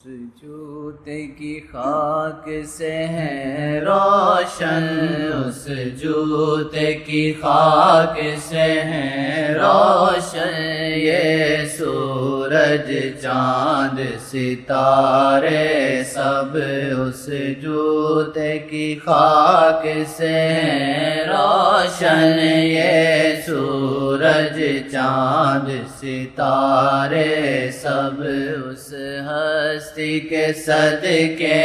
جوتے کی خاک سے ہے روشن، اس جوتے کی خاک سے ہے روشن، یہ سورج چاند ستارے سب اس جوتے کی خاک سے ہے روشن، یہ سورج چاند ستارے سب اس ہستی کے صدقے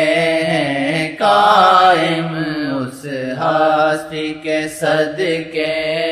ہیں قائم، اس ہستی کے صدقے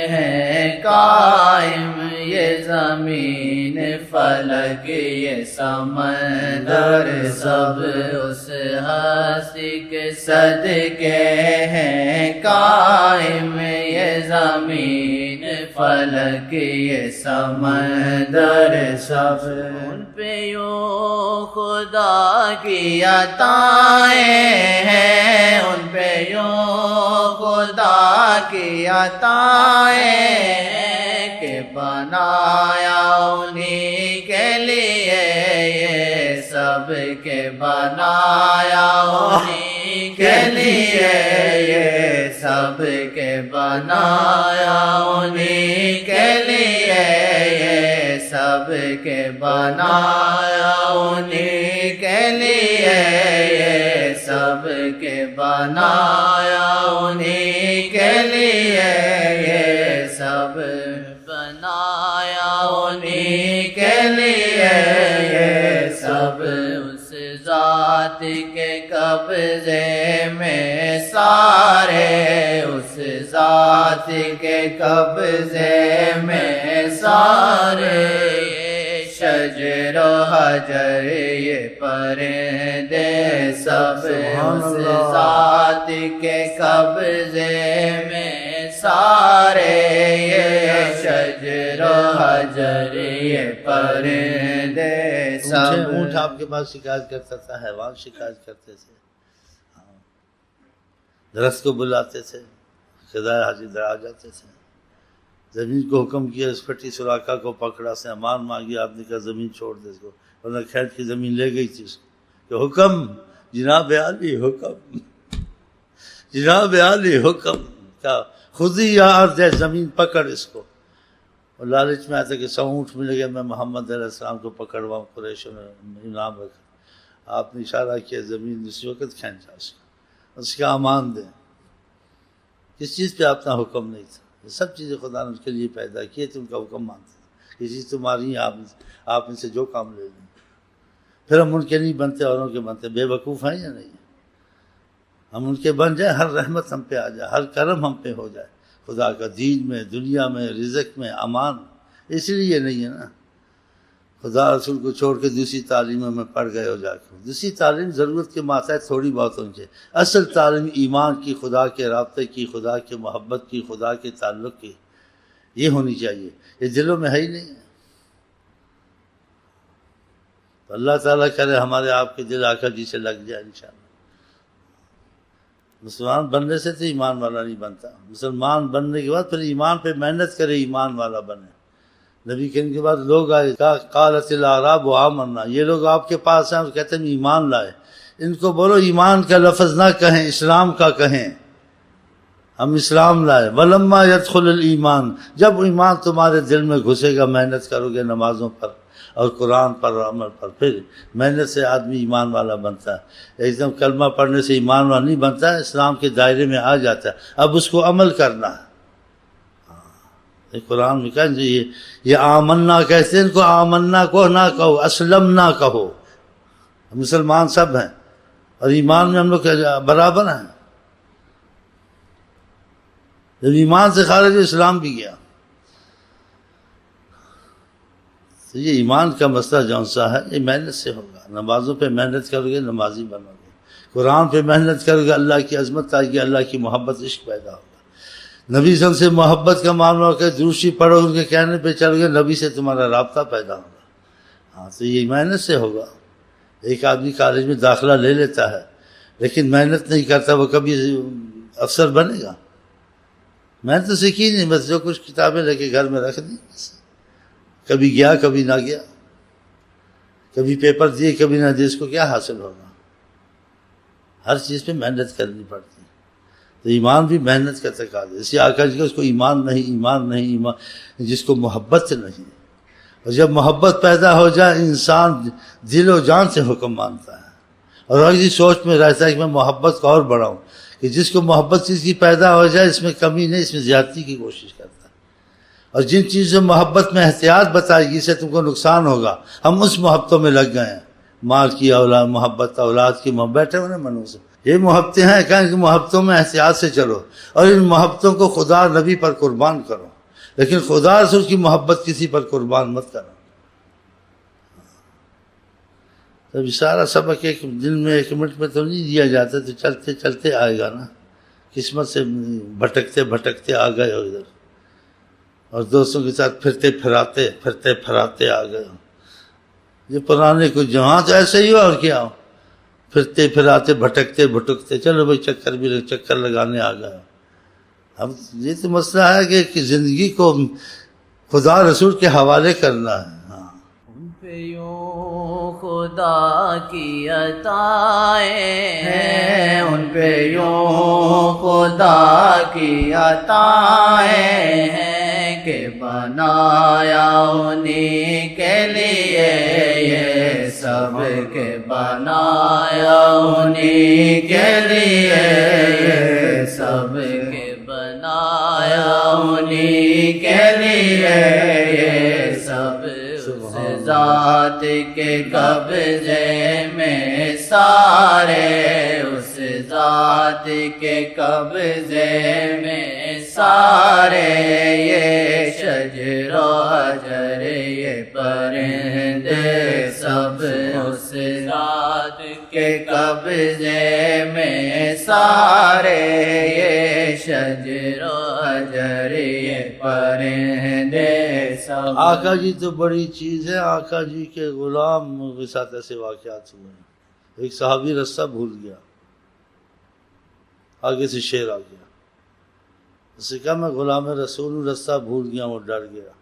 ہیں قائم، یہ زمین فلک یہ سمندر سب اس ہستی کے صدقے ہیں قائم، یہ زمین فلک یہ سمندر سب ان پہ یوں خدا کی عطائیں ہیں، ان پہ یوں خدا کی عطائیں ہیں کہ بنایا انہی کے لیے یہ سب کے بنایا انہی کے لیے یہ سب کے بنایا انہی کے لیے یہ سب کے بنایا انہی کے لیے یہ سب کے بنایا انہی کے لیے یہ سب بنایا انہی کے لیے یہ سب اس ذات کے قبضے میں سارے، اس ذات کے قبضے میں سارے، یہ شجر و حجر یہ پرندے سب اس ذات کے قبضے میں سارے، یہ شجر و حجر یہ پرندے سب۔ اونٹ آپ کے پاس شکایت کرتا تھا، حیوان شکایت کرتے تھے، درخت کو بلاتے تھے، خدائے حاجی در آ جاتے تھے، زمین کو حکم کیا اس پھٹی سوراخا کو پکڑا سے امان مانگی، آپ نے کہا زمین چھوڑ دے اس کو، ورنہ کھیت کی زمین لے گئی تھی اس کو کہ حکم جناب عالی حکم، جناب عالی حکم، کیا خودی یا ارض ہے زمین پکڑ اس کو، اور لالچ میں آتا کہ 100 اونٹ ملے گا میں محمد علیہ السلام کو پکڑواؤں، قریشوں نے انعام رکھا، آپ نے اشارہ کیا زمین اسی وقت کھینچا اس کا امان دیں، کس چیز پہ اپنا حکم نہیں تھا، یہ سب چیزیں خدا نے اس کے لیے پیدا کی تو ان کا حکم مانتے تھے، یہ چیز تمہاری ہیں، آپ ان سے جو کام لے لیں، پھر ہم ان کے نہیں بنتے اوروں کے بنتے، بے وقوف ہیں یا نہیں، ہم ان کے بن جائیں، ہر رحمت ہم پہ آ جائے، ہر کرم ہم پہ ہو جائے، خدا کا دین میں، دنیا میں، رزق میں، امان، اس لیے نہیں ہے نا، خدا رسول کو چھوڑ کے دوسری تعلیموں میں پڑ گئے ہو جا کے، دوسری تعلیم ضرورت کے ماتحت تھوڑی بہت ہونی چاہیے، اصل تعلیم ایمان کی، خدا کے رابطے کی، خدا کے محبت کی، خدا کے تعلق کی، یہ ہونی چاہیے، یہ دلوں میں ہے ہی نہیں ہے، تو اللہ تعالیٰ کرے ہمارے آپ کے دل آقا جی سے لگ جائے انشاءاللہ۔ مسلمان بننے سے تو ایمان والا نہیں بنتا، مسلمان بننے کے بعد پھر ایمان پہ محنت کرے، ایمان والا بنے۔ نبی کریم کے بعد لوگ آئے، قالت الاعراب آمنا، یہ لوگ آپ کے پاس ہیں اور کہتے ہیں ایمان لائے، ان کو بولو ایمان کا لفظ نہ کہیں، اسلام کا کہیں، ہم اسلام لائے، ولما يدخل الایمان، جب ایمان تمہارے دل میں گھسے گا، محنت کرو گے نمازوں پر اور قرآن پر اور عمل پر، پھر محنت سے آدمی ایمان والا بنتا ہے، ایک دم کلمہ پڑھنے سے ایمان والا نہیں بنتا ہے، اسلام کے دائرے میں آ جاتا ہے، اب اس کو عمل کرنا ہے۔ قرآن میں کہیں یہ آمنا کہتے ہیں، ان کو آمنا کو نہ کہو، اسلم نہ کہو، مسلمان سب ہیں اور ایمان میں ہم لوگ برابر ہیں، جب ایمان سے خارج اسلام بھی گیا، تو یہ ایمان کا مسئلہ جون سا ہے یہ محنت سے ہوگا، نمازوں پہ محنت کرو گے نمازی بنو گے، قرآن پہ محنت کرو گے، اللہ کی عظمت آئے گی، اللہ کی محبت عشق پیدا ہوگا، نبی صلی اللہ علیہ وسلم سے محبت کا معاملہ ہو کے دوسری پڑھو، ان کے کہنے پہ چلو گے، نبی سے تمہارا رابطہ پیدا ہوگا، ہاں تو یہ محنت سے ہوگا۔ ایک آدمی کالج میں داخلہ لے لیتا ہے لیکن محنت نہیں کرتا، وہ کبھی افسر بنے گا؟ محنت تو سیکھی نہیں، بس جو کچھ کتابیں لے کے گھر میں رکھ دی، کبھی گیا کبھی نہ گیا، کبھی پیپر دیے کبھی نہ دیے، اس کو کیا حاصل ہوگا؟ ہر چیز پہ محنت کرنی پڑتی ہے، تو ایمان بھی محنت کا تقاضا ہے۔ اسی آقا جی کا اس کو ایمان نہیں، جس کو محبت نہیں، اور جب محبت پیدا ہو جائے انسان دل و جان سے حکم مانتا ہے، اور اسی سوچ میں رہتا ہے کہ میں محبت کو اور بڑھاؤں، کہ جس کو محبت چیز کی پیدا ہو جائے اس میں کمی نہیں، اس میں زیادتی کی کوشش کرتا ہے، اور جن چیزوں محبت میں احتیاط بتائے گی اسے تم کو نقصان ہوگا، ہم اس محبتوں میں لگ گئے ہیں، مال کی اولاد محبت، اولاد کی محبت، بیٹھے ہوئے منوں سے یہ محبتیں ہیں، کہیں کہ محبتوں میں احتیاط سے چلو، اور ان محبتوں کو خدا نبی پر قربان کرو، لیکن خدا رسول کی محبت کسی پر قربان مت کرو۔ تب سارا سبق ایک دن میں 1 منٹ میں تو نہیں دیا جاتا، تو چلتے چلتے آئے گا نا، قسمت سے بھٹکتے بھٹکتے آ گئے ہو ادھر، اور دوستوں کے ساتھ پھرتے پھراتے آ گئے ہو۔ یہ پرانے کو جہاں تو ایسے ہی ہو، اور کیا ہو، پھرتے پھراتے بھٹکتے چلو بھائی چکر لگانے آ گئے ہو۔ اب یہ تو مسئلہ ہے کہ زندگی کو خدا رسول کے حوالے کرنا ہے۔ ہاں، ان پہ یوں خدا کی عطائیں ہیں، ان پہ یوں خدا کی عطائیں ہیں، کہ بنایا انہی کے لیے یہ سب، کے بنایا انہی کے لیے یہ سب، کے بنایا انہی کے لیے یہ سب، اس ذات کے قبضے میں سارے، اس ذات کے قبضے میں سارے، یہ شجر و حجر یہ پرندے سب، اس ذات کے قبضے میں سارے، یہ شجر و حجر یہ پرندے سب۔ آقا جی تو بڑی چیز ہے، آقا جی کے غلام کے ساتھ ایسے واقعات ہوئے ہیں۔ ایک صحابی رستہ بھول گیا، آگے سے شیر آ گیا، اس سے کہا میں غلام رسول ہوں، رستہ بھول گیا، وہ ڈر گیا،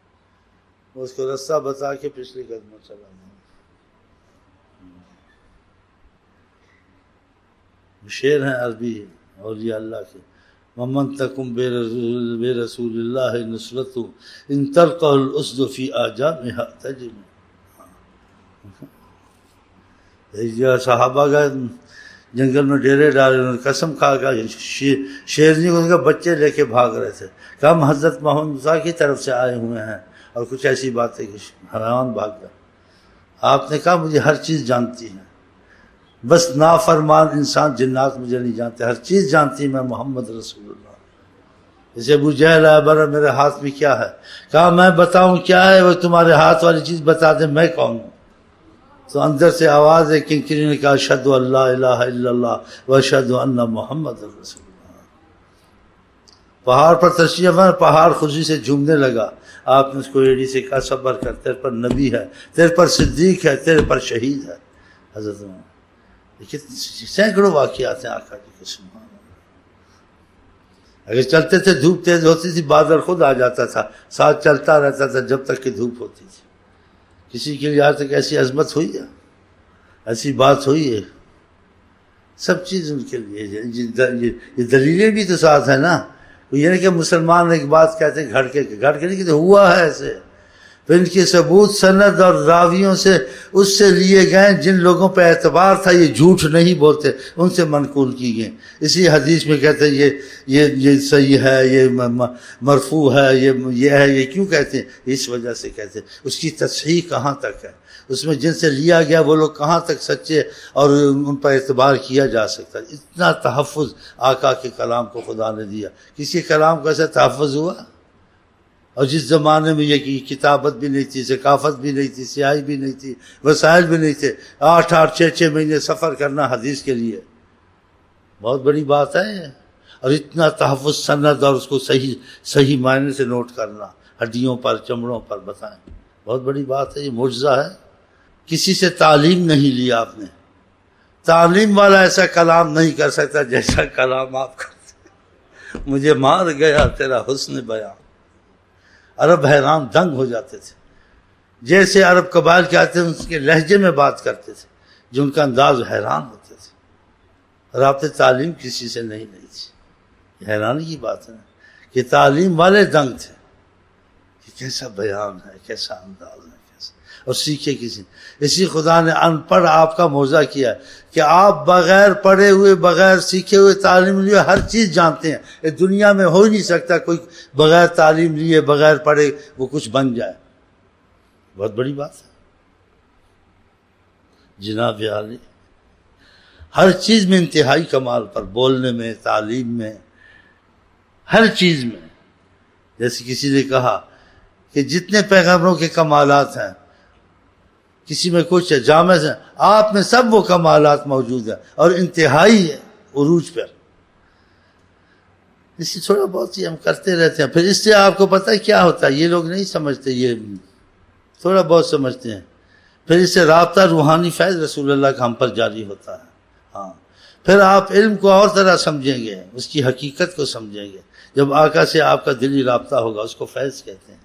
اس کو رستہ بتا کے پچھلے قدم چلا گیا۔ شیر ہیں عربی اولیاء اللہ کے، ومن تکم بے رسول اللہ نصرت ان تلقہ الاسد فی آجامہا تجم۔ صحابہ کا جنگل میں ڈیرے ڈالے، انہوں نے قسم کھا کر شیرنی کو ان کا بچے لے کے بھاگ رہے تھے، کہا ہم حضرت محمد مصطفیٰ کی طرف سے آئے ہوئے ہیں، اور کچھ ایسی باتیں کہ حیوان بھاگ گیا۔ آپ نے کہا مجھے ہر چیز جانتی ہے، بس نافرمان انسان جنات مجھے نہیں جانتے، ہر چیز جانتی میں محمد رسول اللہ۔ جیسے ابو جہل آیا، برا میرے ہاتھ میں کیا ہے، کہا میں بتاؤں کیا ہے، وہ تمہارے ہاتھ والی چیز بتا دے میں کون ہوں۔ تو اندر سے آواز ہے کنکری نے کہا اشہد ان لا الہ الا اللہ و اشہد ان محمد رسول اللہ۔ پہاڑ پر تشریف ہے، پہاڑ خوشی سے جھومنے لگا، آپ نے اس کو ایڑی سے کہا صبر کر، تیرے پر نبی ہے، تیرے پر صدیق ہے، تیرے پر شہید ہے حضرت محمد۔ لیکن سینکڑوں واقعات ہیں آقا جی کے، سبحان اللہ۔ اگر چلتے تھے دھوپ تیز ہوتی تھی، بادل خود آ جاتا تھا، ساتھ چلتا رہتا تھا جب تک کہ دھوپ ہوتی تھی۔ کسی کے لیے آج تک ایسی عظمت ہوئی ہے، ایسی بات ہوئی ہے، سب چیز ان کے لیے۔ یہ دلیلیں بھی تو ساتھ ہیں نا، یہ نہیں کہ مسلمان ایک بات کہتے ہیں گھڑ کے نہیں کہتے، ہوا ہے ایسے، پھر ان کے ثبوت سند اور راویوں سے اس سے لیے گئے جن لوگوں پہ اعتبار تھا، یہ جھوٹ نہیں بولتے، ان سے منقول کی گئے۔ اسی حدیث میں کہتے ہیں یہ صحیح ہے، یہ مرفوع ہے، یہ ہے، یہ کیوں کہتے ہیں؟ اس وجہ سے کہتے ہیں اس کی تصحیح کہاں تک ہے، اس میں جن سے لیا گیا وہ لوگ کہاں تک سچے اور ان پر اعتبار کیا جا سکتا ہے۔ اتنا تحفظ آقا کے کلام کو خدا نے دیا، کسی کلام کو ایسا تحفظ ہوا؟ اور جس زمانے میں یہ کتابت بھی نہیں تھی، ثقافت بھی نہیں تھی، سیاہی بھی نہیں تھی، وسائل بھی نہیں تھے، 8 6 مہینے سفر کرنا حدیث کے لیے بہت بڑی بات ہے، اور اتنا تحفظ سند اور اس کو صحیح معنی سے نوٹ کرنا، ہڈیوں پر چمڑوں پر بتائیں، بہت بڑی بات ہے، یہ معجزہ ہے۔ کسی سے تعلیم نہیں لی آپ نے، تعلیم والا ایسا کلام نہیں کر سکتا جیسا کلام آپ کرتے۔ مجھے مار گیا تیرا حسن بیان، عرب حیران دنگ ہو جاتے تھے۔ جیسے عرب قبائل کے آتے ہیں ان کے لہجے میں بات کرتے تھے، جو ان کا انداز حیران ہوتے تھے۔ رابطے تعلیم کسی سے نہیں تھی، حیرانی کی بات ہے کہ تعلیم والے دنگ تھے کہ کیسا بیان ہے، کیسا انداز ہے، کیسا، اور سیکھے کسی۔ اسی خدا نے ان پڑھ آپ کا موضع کیا کہ آپ بغیر پڑھے ہوئے، بغیر سیکھے ہوئے، تعلیم لیے ہر چیز جانتے ہیں۔ اس دنیا میں ہو ہی نہیں سکتا کوئی بغیر تعلیم لیے، بغیر پڑھے وہ کچھ بن جائے۔ بہت بڑی بات ہے جناب عالی، ہر چیز میں انتہائی کمال پر، بولنے میں، تعلیم میں، ہر چیز میں۔ جیسے کسی نے کہا کہ جتنے پیغمبروں کے کمالات ہیں، کسی میں کچھ ہے، جامع ہے، آپ میں سب وہ کمالات موجود ہیں اور انتہائی عروج پر۔ اس کی تھوڑا بہت ہی ہم کرتے رہتے ہیں، پھر اس سے آپ کو پتہ ہے کیا ہوتا ہے، یہ لوگ نہیں سمجھتے، یہ تھوڑا بہت سمجھتے ہیں، پھر اس سے رابطہ روحانی فیض رسول اللہ کا ہم پر جاری ہوتا ہے۔ ہاں، پھر آپ علم کو اور طرح سمجھیں گے، اس کی حقیقت کو سمجھیں گے۔ جب آقا سے آپ کا دلی رابطہ ہوگا، اس کو فیض کہتے ہیں۔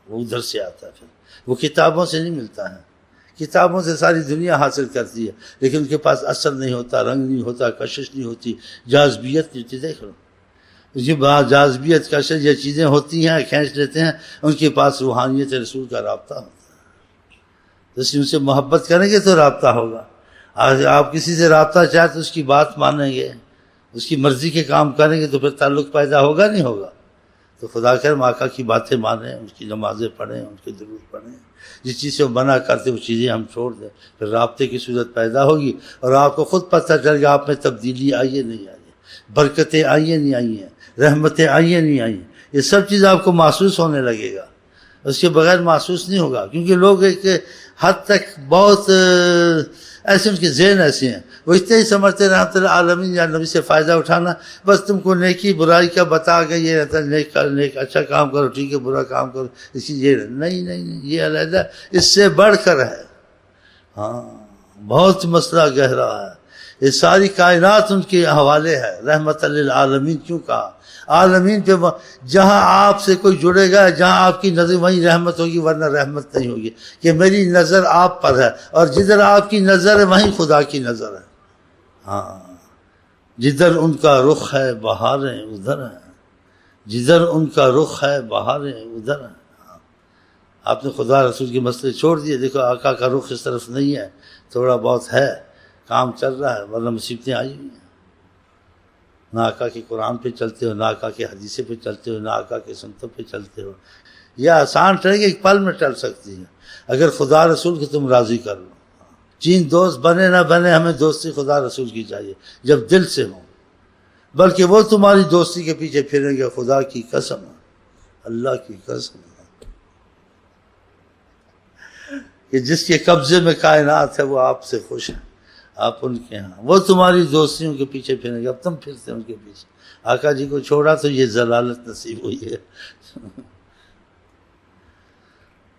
وہ ادھر سے آتا ہے، پھر وہ کتابوں سے نہیں ملتا ہے۔ کتابوں سے ساری دنیا حاصل کرتی ہے، لیکن ان کے پاس اثر نہیں ہوتا، رنگ نہیں ہوتا، کشش نہیں ہوتی، جاذبیت نہیں ہوتی۔ دیکھ لو یہ بات، جاذبیت، کشش، یہ چیزیں ہوتی ہیں، کھینچ لیتے ہیں، ان کے پاس روحانیت رسول کا رابطہ ہوتا ہے۔ جیسے ان سے محبت کریں گے تو رابطہ ہوگا۔ آپ کسی سے رابطہ چاہتے تو اس کی بات مانیں گے، اس کی مرضی کے کام کریں گے تو پھر تعلق پیدا ہوگا نہیں ہوگا؟ تو خدا کرم آقا کی باتیں مانیں، ان کی نمازیں پڑھیں، ان کے درود پڑھیں، جس چیز سے وہ منع کرتے وہ چیزیں ہم چھوڑ دیں، پھر رابطے کی صورت پیدا ہوگی اور آپ کو خود پتہ چل گا آپ میں تبدیلی آئی ہے نہیں آئی ہے، برکتیں آئی ہیں نہیں آئی ہیں، رحمتیں آئی ہیں نہیں آئی ہیں، یہ سب چیز آپ کو محسوس ہونے لگے گا۔ اس کے بغیر محسوس نہیں ہوگا، کیونکہ لوگ ایک حد تک بہت ایسے ان کے ذہن ایسے ہیں، وہ اتنے ہی سمجھتے رحمت اللہ عالمین یا نبی سے فائدہ اٹھانا، بس تم کو نیکی برائی کا بتا کے یہ رہتا ہے، نیک اچھا کام کرو ٹھیک ہے، برا کام کرو اسی یہ نہیں، یہ علیحدہ اس سے بڑھ کر ہے۔ ہاں، بہت مسئلہ گہرا ہے، یہ ساری کائنات ان کے حوالے ہے۔ رحمت للعالمین کیوں کہا؟ عالمین پہ جہاں آپ سے کوئی جڑے گا، جہاں آپ کی نظر وہیں رحمت ہوگی، ورنہ رحمت نہیں ہوگی، کہ میری نظر آپ پر ہے، اور جدھر آپ کی نظر ہے وہیں خدا کی نظر ہے۔ ہاں، جدھر ان کا رخ ہے بہاریں ادھر ہیں، جدھر ان کا رخ ہے بہاریں ادھر ہیں۔ ہاں، آپ نے خدا رسول کے مسئلے چھوڑ دیے، دیکھو آقا کا رخ اس طرف نہیں ہے، تھوڑا بہت ہے، کام چل رہا ہے، ورنہ مصیبتیں آئی ہوئی ہیں۔ نہ آقا کے قرآن پہ چلتے ہو، نہ آقا کے حدیثے پہ چلتے ہو، نہ آقا کے سنتوں پہ چلتے ہو۔ یہ آسان ٹرے ایک پل میں ٹل سکتی ہے اگر خدا رسول کو تم راضی کر لو۔ چین دوست بنے نہ بنے، ہمیں دوستی خدا رسول کی چاہیے جب دل سے ہو، بلکہ وہ تمہاری دوستی کے پیچھے پھریں گے۔ خدا کی قسم، اللہ کی قسم، کہ جس کے قبضے میں کائنات ہے وہ آپ سے خوش ہیں، آپ ان کے ہاں، وہ تمہاری دوستیوں کے پیچھے پھریں گے۔ اب تم پھرتے ان کے پیچھے۔ آقا جی کو چھوڑا تو یہ ضلالت نصیب ہوئی ہے۔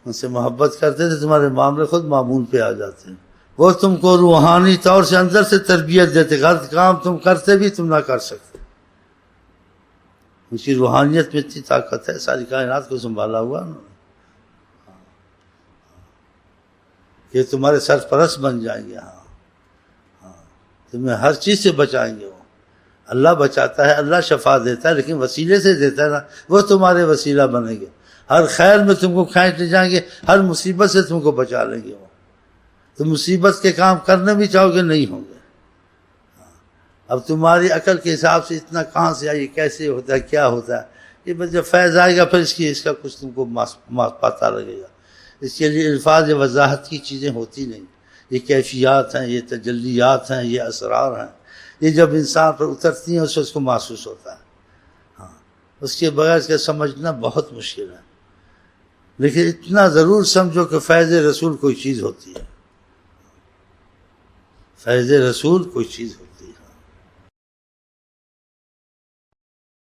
ان سے محبت کرتے تھے، تمہارے معاملے خود معمول پہ آ جاتے ہیں۔ وہ تم کو روحانی طور سے اندر سے تربیت دیتے، غلط کام تم کرتے بھی تم نہ کر سکتے۔ ان کی روحانیت میں اتنی طاقت ہے، ساری کائنات کو سنبھالا ہوا انہوں نے، کہ تمہارے سرپرست بن جائیں گے۔ ہاں، تمہیں ہر چیز سے بچائیں گے۔ وہ اللہ بچاتا ہے، اللہ شفا دیتا ہے، لیکن وسیلے سے دیتا ہے نا، وہ تمہارے وسیلہ بنیں گے، ہر خیر میں تم کو کھینچ لے جائیں گے، ہر مصیبت سے تم کو بچا لیں گے۔ وہ تم مصیبت کے کام کرنے بھی چاہو گے نہیں ہوں گے۔ اب تمہاری عقل کے حساب سے اتنا کہاں سے آئی، کیسے ہوتا ہے، کیا ہوتا ہے، یہ بس جب فیض آئے گا پھر اس کا کچھ تم کو پتہ لگے گا۔ اس کے لیے الفاظ وضاحت کی چیزیں ہوتی نہیں، یہ کیفیات ہیں، یہ تجلیات ہیں، یہ اسرار ہیں، یہ جب انسان پر اترتی ہیں اس کو محسوس ہوتا ہے۔ ہاں، اس کے بغیر اس کا سمجھنا بہت مشکل ہے، لیکن اتنا ضرور سمجھو کہ فیض رسول کوئی چیز ہوتی ہے، فیض رسول کوئی چیز ہوتی ہے۔